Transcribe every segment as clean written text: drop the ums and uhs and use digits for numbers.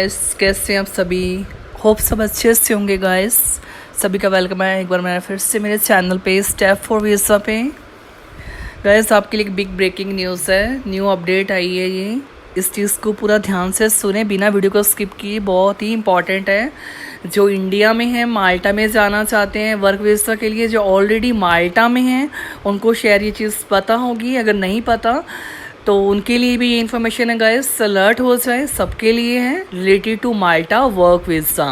Guys कैसे हैं आप सभी। होप सब अच्छे से होंगे गाइस। सभी का वेलकम है एक बार मैं फिर से मेरे चैनल पे स्टेप फॉर वीज़ा पे। गाइस आपके लिए एक बिग ब्रेकिंग न्यूज़ है, न्यू अपडेट आई है ये। इस चीज़ को पूरा ध्यान से सुने बिना वीडियो को स्किप किए, बहुत ही इंपॉर्टेंट है। जो इंडिया में है, माल्टा में जाना चाहते हैं वर्क वीज़ा के लिए, जो ऑलरेडी माल्टा में हैं उनको शायद ये चीज़ पता होगी, अगर नहीं पता तो उनके लिए भी ये इन्फॉर्मेशन है गाइस। अलर्ट हो जाए, सबके लिए है related to Malta work visa.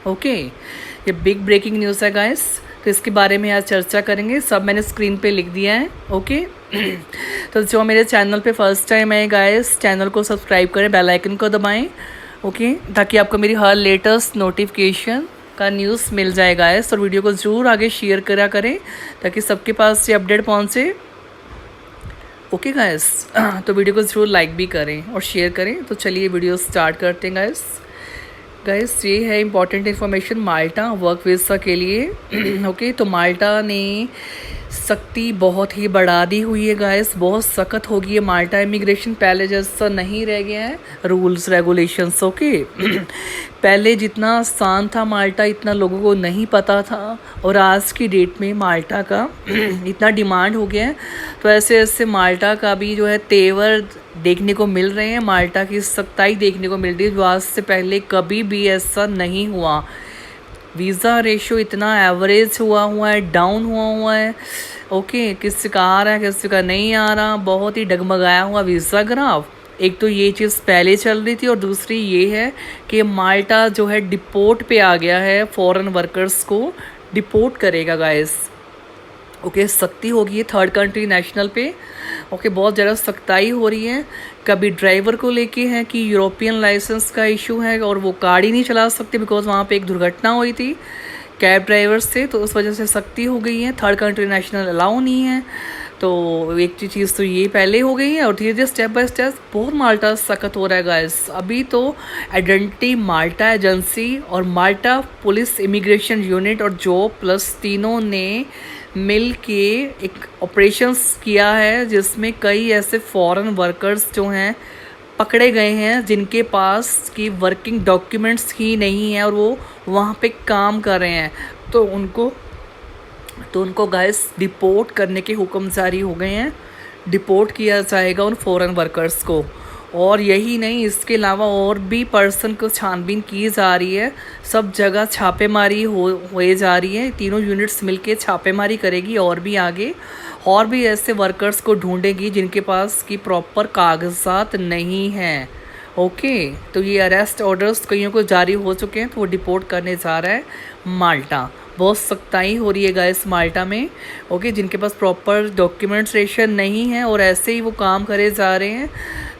Okay, ये बिग ब्रेकिंग न्यूज़ है गाइस, तो इसके बारे में आज चर्चा करेंगे। सब मैंने स्क्रीन पे लिख दिया है। ओके तो जो मेरे चैनल पे फर्स्ट टाइम है गाइस, चैनल को सब्सक्राइब करें, बेल आइकन को दबाएं। ओके, ताकि आपको मेरी हर लेटेस्ट नोटिफिकेशन का न्यूज़ मिल जाए गाइस। और वीडियो को ज़रूर आगे शेयर करा करें ताकि सबके पास ये अपडेट पहुँचे। ओके गाइस तो वीडियो को ज़रूर लाइक भी करें और शेयर करें। तो चलिए वीडियो स्टार्ट करते हैं गाइस। ये है इम्पॉर्टेंट इन्फॉर्मेशन माल्टा वर्क वीज़ा के लिए। ओके, तो माल्टा ने सख्ती बहुत ही बढ़ा दी हुई है गाइस, बहुत सख्त हो गई है माल्टा इमिग्रेशन। पहले जैसा नहीं रह गया है रूल्स रेगुलेशंस। ओके पहले जितना आसान था माल्टा, इतना लोगों को नहीं पता था, और आज की डेट में माल्टा का इतना डिमांड हो गया है। तो ऐसे ऐसे माल्टा का भी जो है तेवर देखने को मिल रहे हैं, माल्टा की सख्ताई देखने को मिल रही है, जो आज से पहले कभी भी ऐसा नहीं हुआ। वीज़ा रेशो इतना एवरेज हुआ है, डाउन हुआ है। ओके, किसी का आ रहा है, किसी का नहीं आ रहा, बहुत ही डगमगाया हुआ वीज़ा ग्राफ। एक तो ये चीज़ पहले चल रही थी, और दूसरी ये है कि माल्टा जो है डिपोर्ट पे आ गया है, फॉरेन वर्कर्स को डिपोर्ट करेगा गाइस। ओके, सख्ती होगी है थर्ड कंट्री नेशनल पे। ओके, बहुत ज़्यादा सख्ताई हो रही है। कभी ड्राइवर को लेके है कि यूरोपियन लाइसेंस का इशू है और वो गाड़ी नहीं चला सकते बिकॉज वहाँ पे एक दुर्घटना हुई थी कैब ड्राइवर से, तो उस वजह से सख्ती हो गई है। थर्ड कंट्री नेशनल अलाउ नहीं है। तो एक चीज़ तो ये पहले हो गई है, और धीरे धीरे स्टेप बाय स्टेप बहुत माल्टा सख्त हो रहा है गाइस। अभी तो आइडेंटिटी माल्टा एजेंसी और माल्टा पुलिस इमिग्रेशन यूनिट और जॉब प्लस तीनों ने मिल के एक ऑपरेशंस किया है, जिसमें कई ऐसे फॉरेन वर्कर्स जो हैं पकड़े गए हैं जिनके पास की वर्किंग डॉक्यूमेंट्स ही नहीं है और वो वहाँ पे काम कर रहे हैं। तो उनको गाइस डिपोर्ट करने के हुक्म जारी हो गए हैं। डिपोर्ट किया जाएगा उन फॉरेन वर्कर्स को। और यही नहीं, इसके अलावा और भी पर्सन को छानबीन की जा रही है। सब जगह छापेमारी हुए जा रही है। तीनों यूनिट्स मिलके छापेमारी करेगी और भी आगे, और भी ऐसे वर्कर्स को ढूंढेगी जिनके पास की प्रॉपर कागजात नहीं हैं। ओके, तो ये अरेस्ट ऑर्डर्स कईयों को जारी हो चुके हैं, तो वो डिपोर्ट करने जा रहा है माल्टा। बहुत सख्ताई हो रही है गाइस माल्टा में। ओके, जिनके पास प्रॉपर डॉक्यूमेंटेशन नहीं है और ऐसे ही वो काम करे जा रहे हैं,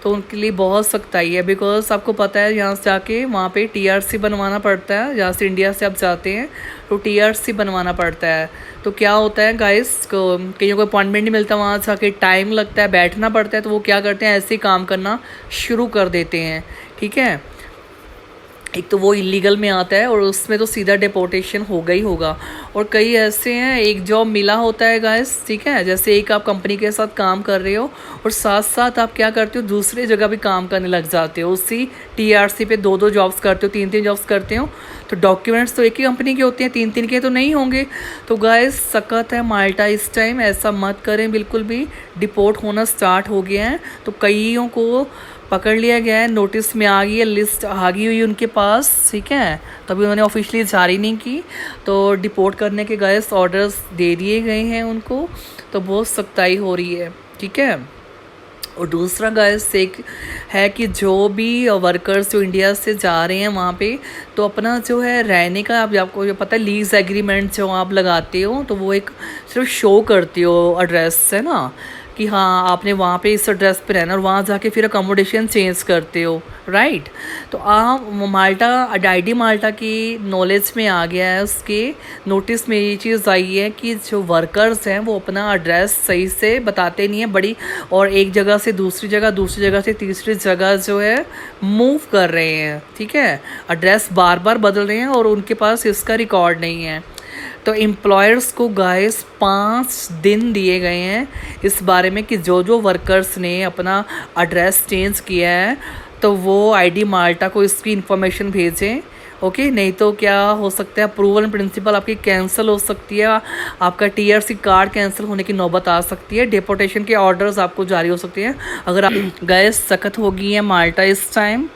तो उनके लिए बहुत सख्ताई है। बिकॉज आपको पता है यहाँ से जाके वहाँ पे टीआरसी बनवाना पड़ता है। जहाँ से इंडिया से आप जाते हैं तो टीआरसी बनवाना पड़ता है। तो क्या होता है गाइस, कईयों को अपॉइंटमेंट नहीं मिलता, वहाँ जाके टाइम लगता है, बैठना पड़ता है। तो वो क्या करते हैं, ऐसे ही काम करना शुरू कर देते हैं। ठीक है, एक तो वो इलीगल में आता है और उसमें तो सीधा डिपोर्टेशन होगा ही होगा। और कई ऐसे हैं, एक जॉब मिला होता है गाइस, ठीक है, जैसे एक आप कंपनी के साथ काम कर रहे हो और साथ साथ आप क्या करते हो, दूसरे जगह भी काम करने लग जाते हो। उसी टीआरसी पे दो जॉब्स करते हो, तीन जॉब्स करते हो, तो डॉक्यूमेंट्स तो एक ही कंपनी के होते हैं, तीन के तो नहीं होंगे। तो गाइस सख्त है माल्टा इस टाइम, ऐसा मत करें बिल्कुल भी। डिपोर्ट होना स्टार्ट हो गया है, तो कईयों को पकड़ लिया गया है, नोटिस में आ गई है, लिस्ट आ गई हुई उनके पास। ठीक है, तभी उन्होंने ऑफिशियली जारी नहीं की, तो डिपोर्ट करने के गाइस ऑर्डर्स दे दिए गए हैं उनको। तो बहुत सख्ताई हो रही है। ठीक है, और दूसरा गाइस एक है कि जो भी वर्कर्स जो इंडिया से जा रहे हैं वहाँ पे, तो अपना जो है रहने का, आपको जो पता है लीज एग्रीमेंट जो आप लगाते हो, तो वो एक सिर्फ शो करती हो एड्रेस है ना, कि हाँ आपने वहाँ पे इस एड्रेस पे रहना, और वहाँ जाके फिर अकोमोडेशन चेंज करते हो, राइट। तो आप माल्टा आईडी माल्टा की नॉलेज में आ गया है, उसके नोटिस में ये चीज़ आई है कि जो वर्कर्स हैं वो अपना एड्रेस सही से बताते नहीं है बड़ी, और एक जगह से दूसरी जगह से तीसरी जगह जो है मूव कर रहे हैं। ठीक है, एड्रेस बार बार बदल रहे हैं और उनके पास इसका रिकॉर्ड नहीं है। तो एम्प्लॉयर्स को गाइस 5 दिन दिए गए हैं इस बारे में कि जो जो वर्कर्स ने अपना एड्रेस चेंज किया है तो वो आईडी माल्टा को इसकी इन्फॉर्मेशन भेजें। ओके, नहीं तो क्या हो सकता है, अप्रूवल इन प्रिंसिपल आपकी कैंसिल हो सकती है, आपका टीआरसी कार्ड कैंसिल होने की नौबत आ सकती है, डिपोर्टेशन के ऑर्डर्स आपको जारी हो सकते हैं अगर आप गैस सख्त हो गई है माल्टा इस टाइम।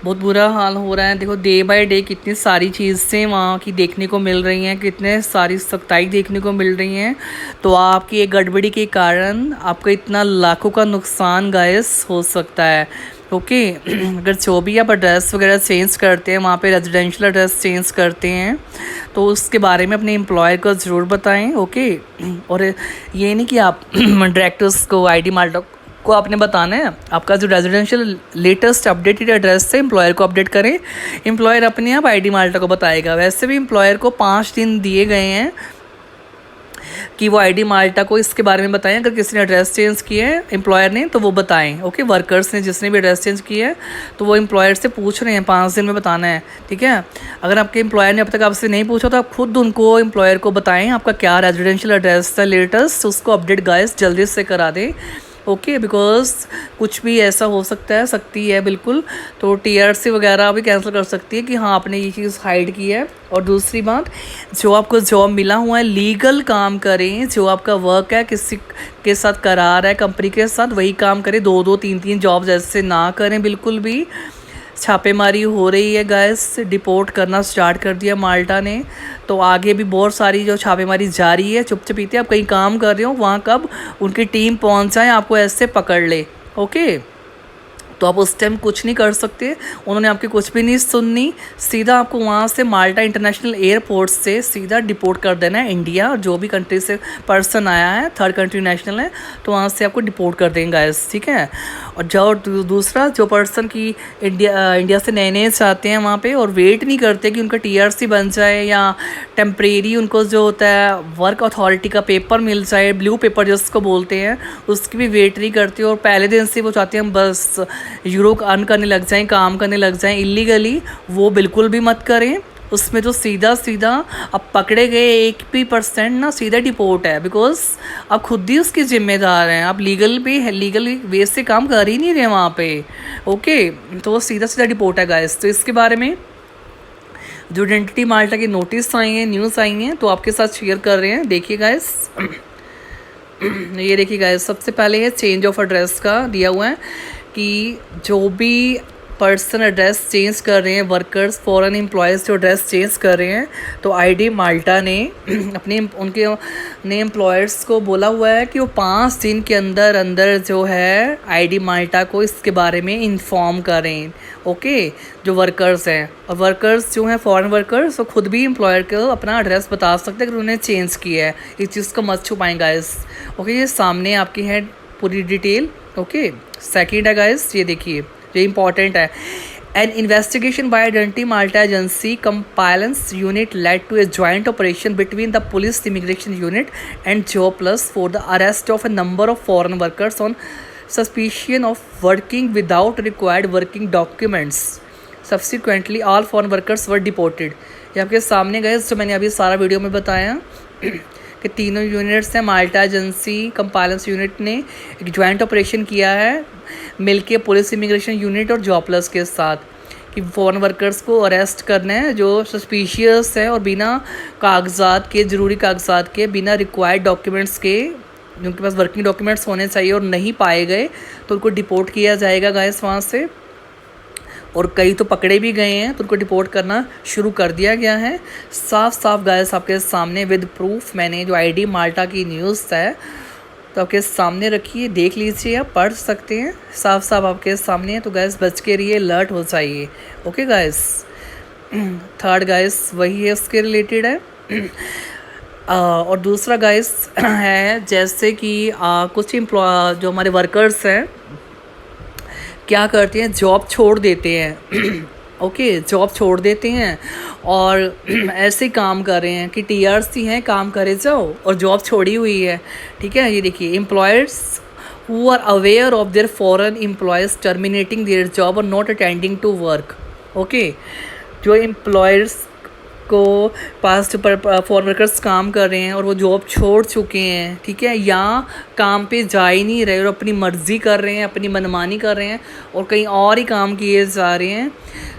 बहुत बुरा हाल हो रहा है। देखो डे बाय डे कितनी सारी चीज़ें वहाँ की देखने को मिल रही हैं, कितने सारी सख्ताई देखने को मिल रही हैं। तो आपकी एक गड़बड़ी के कारण आपका इतना लाखों का नुकसान गाइस हो सकता है। ओके अगर जो भी आप एड्रेस वगैरह चेंज करते हैं, वहाँ पे रेजिडेंशियल एड्रेस चेंज करते हैं, तो उसके बारे में अपने एम्प्लॉयर को ज़रूर बताएं। ओके और ये नहीं कि आप डायरेक्टर्स को आईडी माल्टा को आपने बताना है, आपका जो रेजिडेंशियल लेटेस्ट अपडेटेड एड्रेस है एम्प्लॉयर को अपडेट करें। एम्प्लॉयर अपने आप आईडी माल्टा को बताएगा। वैसे भी एम्प्लॉयर को 5 दिन दिए गए हैं कि वो आईडी माल्टा को इसके बारे में बताएं। अगर किसी ने एड्रेस चेंज किया है एम्प्लॉयर ने तो वो बताएं। ओके, वर्कर्स ने जिसने भी एड्रेस चेंज किया है तो वो एम्प्लॉयर से पूछ रहे हैं, 5 दिन में बताना है। ठीक है, अगर आपके एम्प्लॉयर ने अब तक आपसे नहीं पूछा तो आप खुद उनको एम्प्लॉयर को बताएं आपका क्या रेजिडेंशियल एड्रेस है लेटेस्ट, उसको अपडेट गाइस जल्दी से करा दें। ओके बिकॉज कुछ भी ऐसा हो सकता है, सकती है बिल्कुल, तो टीआरसी वगैरह भी कैंसिल कर सकती है कि हाँ आपने ये चीज़ हाइड की है। और दूसरी बात, जो आपको जॉब मिला हुआ है लीगल काम करें, जो आपका वर्क है किसी के साथ करार है कंपनी के साथ वही काम करें, 2-2 3-3 जॉब जैसे ना करें बिल्कुल भी। छापेमारी हो रही है गैस, डिपोर्ट करना स्टार्ट कर दिया माल्टा ने, तो आगे भी बहुत सारी जो छापेमारी जारी है। चुपचापीते आप कहीं काम कर रहे हो वहाँ कब उनकी टीम पहुँच जाए आपको ऐसे पकड़ ले। ओके, तो आप उस टाइम कुछ नहीं कर सकते, उन्होंने आपकी कुछ भी नहीं सुननी, सीधा आपको वहाँ से माल्टा इंटरनेशनल एयरपोर्ट से सीधा डिपोर्ट कर देना है इंडिया। और जो भी कंट्री से पर्सन आया है, थर्ड कंट्री नेशनल है, तो वहाँ से आपको डिपोर्ट कर देंगे गाइस। ठीक है, और जो दूसरा जो पर्सन की इंडिया से नए नए आते हैं वहाँ पे और वेट नहीं करते कि उनका टीआरसी बन जाए या टेम्परेरी उनको जो होता है वर्क अथॉरिटी का पेपर मिल जाए, ब्लू पेपर जिसको बोलते हैं, उसकी भी वेट नहीं करते और पहले दिन से वो चाहते हैं हम बस यूरो अर्न करने लग जाएं, काम करने लग जाएं इलीगली। वो बिल्कुल भी मत करें। उसमें तो सीधा सीधा अब पकड़े गए 1% ना सीधा डिपोर्ट है, बिकॉज आप खुद ही उसके जिम्मेदार हैं, आप लीगल वे से काम कर ही नहीं रहे वहाँ पे। ओके, तो वो सीधा सीधा डिपोर्ट है गाइस। तो इसके बारे में जो आइडेंटिटी माल्टा की नोटिस आई हैं, न्यूज़ आई हैं, तो आपके साथ शेयर कर रहे हैं। देखिए गाइस ये देखिए गाइस, सबसे पहले है चेंज ऑफ एड्रेस का दिया हुआ है कि जो भी पर्सन एड्रेस चेंज कर रहे हैं, वर्कर्स फॉरेन एम्प्लॉयज़ जो एड्रेस चेंज कर रहे हैं, तो आईडी माल्टा ने अपने उनके ने एम्प्लॉयर्स को बोला हुआ है कि वो 5 दिन के अंदर अंदर जो है आईडी माल्टा को इसके बारे में इन्फॉर्म करें। ओके, जो वर्कर्स हैं, और वर्कर्स जो हैं फॉरेन वर्कर्स वो खुद भी एम्प्लॉयर को अपना एड्रेस बता सकते हैं अगर उन्होंने चेंज किया है। इस चीज़ को मत छुपाएं गाइस। ओके, ये सामने आपकी है पूरी डिटेल। ओके, सेकेंड है गाइस, ये देखिए जो इम्पॉर्टेंट है, an investigation by identity Malta agency compliance unit led to a joint operation between the police immigration unit and job plus for the arrest of a number of foreign workers on suspicion of working without required working documents. Subsequently all foreign workers were deported. ये आपके सामने गए जो मैंने अभी सारा video में बताया कि तीनों यूनिट्स हैं, माल्टा एजेंसी कंपाइलेंस यूनिट ने एक ज्वाइंट ऑपरेशन किया है मिलके पुलिस इमिग्रेशन यूनिट और जॉब प्लस के साथ, कि फॉरेन वर्कर्स को अरेस्ट करना है जो सस्पिशियस है और बिना कागजात के, ज़रूरी कागजात के, बिना रिक्वायर्ड डॉक्यूमेंट्स के, जिनके पास वर्किंग डॉक्यूमेंट्स होने चाहिए और नहीं पाए गए तो उनको डिपोर्ट किया जाएगा गाइस वहाँ से। और कई तो पकड़े भी गए हैं तो उनको डिपोर्ट करना शुरू कर दिया गया है। साफ साफ गाइस आपके सामने विद प्रूफ मैंने जो आईडी माल्टा की न्यूज़ है तो आपके सामने रखिए, देख लीजिए, आप पढ़ सकते हैं, साफ साफ आपके सामने है। तो गैस बच के रहिए, अलर्ट हो जाइए। ओके गाइस, थर्ड गाइस वही है, उसके रिलेटेड है। और दूसरा गाइस है जैसे कि कुछ जो हमारे वर्कर्स हैं क्या करते हैं, जॉब छोड़ देते हैं। ओके, जॉब छोड़ देते हैं और ऐसे काम कर रहे हैं कि टीआरसी हैं, काम करे जाओ, और जॉब छोड़ी हुई है। ठीक है, ये देखिए, employers who are aware of their foreign employees terminating their job और not attending to work. Okay, जो एम्प्लॉयर्स को पास पर फॉरेन वर्कर्स काम कर रहे हैं और वो जॉब छोड़ चुके हैं, ठीक है, या काम पे जा ही नहीं रहे और अपनी मर्ज़ी कर रहे हैं, अपनी मनमानी कर रहे हैं और कहीं और ही काम किए जा रहे हैं,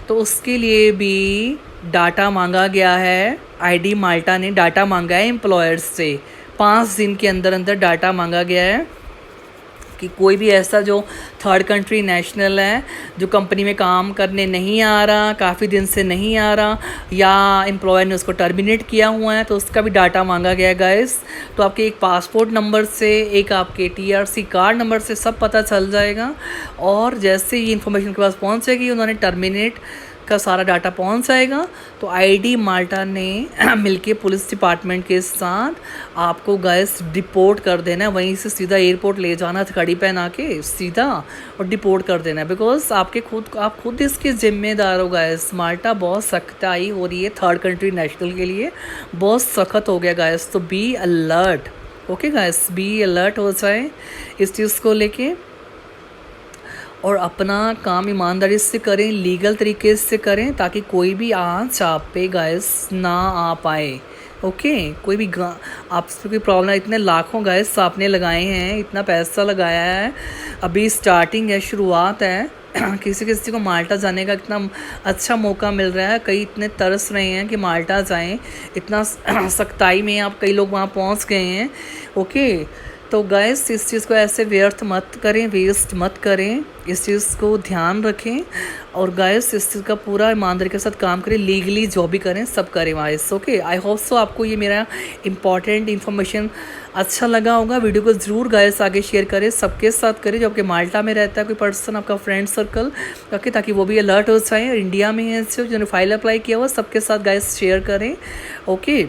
तो उसके लिए भी डाटा मांगा गया है। आईडी माल्टा ने डाटा मांगा है एम्प्लॉयर्स से। 5 दिन के अंदर अंदर डाटा मांगा गया है कि कोई भी ऐसा जो थर्ड कंट्री नेशनल है, जो कंपनी में काम करने नहीं आ रहा, काफ़ी दिन से नहीं आ रहा, या एम्प्लॉयर ने उसको टर्मिनेट किया हुआ है, तो उसका भी डाटा मांगा गया है गाइस। तो आपके एक पासपोर्ट नंबर से, एक आपके TRC कार्ड नंबर से सब पता चल जाएगा। और जैसे ही इन्फॉर्मेशन के पास पहुंचेगी, उन्होंने टर्मिनेट का सारा डाटा पहुंच जाएगा। तो आईडी माल्टा ने मिलके पुलिस डिपार्टमेंट के साथ आपको गाइस डिपोर्ट कर देना है, वहीं से सीधा एयरपोर्ट ले जाना, घड़ी पहना के सीधा और डिपोर्ट कर देना है। बिकॉज आप खुद इसके जिम्मेदार हो गाइस। माल्टा बहुत सख्ताई हो रही है थर्ड कंट्री नेशनल के लिए, बहुत सख्त हो गया गाइस। तो be alert, okay guys, be alert हो जाए इस चीज़ को लेके और अपना काम ईमानदारी से करें, लीगल तरीके से करें, ताकि कोई भी आँच आप पे गाइस ना आ पाए। ओके, कोई भी आपसे कोई प्रॉब्लम, इतने लाखों गाइस आपने लगाए हैं, इतना पैसा लगाया है, अभी स्टार्टिंग है, शुरुआत है। किसी किसी को माल्टा जाने का इतना अच्छा मौका मिल रहा है, कई इतने तरस रहे हैं कि माल्टा जाएं, इतना सख्ताई में आप कई लोग वहाँ पहुँच गए हैं। ओके, तो गाइस इस चीज़ को ऐसे व्यर्थ मत करें, वेस्ट मत करें, इस चीज़ को ध्यान रखें। और गाइस इस चीज़ का पूरा ईमानदारी के साथ काम करें, लीगली जो भी करें सब करें guys. Okay, I hope so आपको ये मेरा इंपॉर्टेंट इन्फॉर्मेशन अच्छा लगा होगा। वीडियो को ज़रूर गाइस आगे शेयर करें, सबके साथ करें जो आपके माल्टा में रहता है कोई पर्सन, आपका फ्रेंड सर्कल, ओके, ताकि वो भी अलर्ट हो जाए। इंडिया में है जिन्होंने फाइल अप्लाई किया हुआ, सबके साथ गाइस शेयर करें। ओके,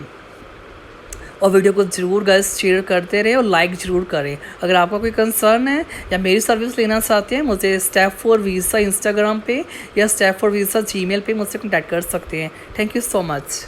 और वीडियो को ज़रूर गाइस शेयर करते रहे और लाइक ज़रूर करें। अगर आपका कोई कंसर्न है या मेरी सर्विस लेना चाहते हैं, मुझे स्टेप 4 वीज़ा इंस्टाग्राम पे या स्टेप 4 वीज़ा जीमेल पे मुझसे कॉन्टैक्ट कर सकते हैं। Thank you so much.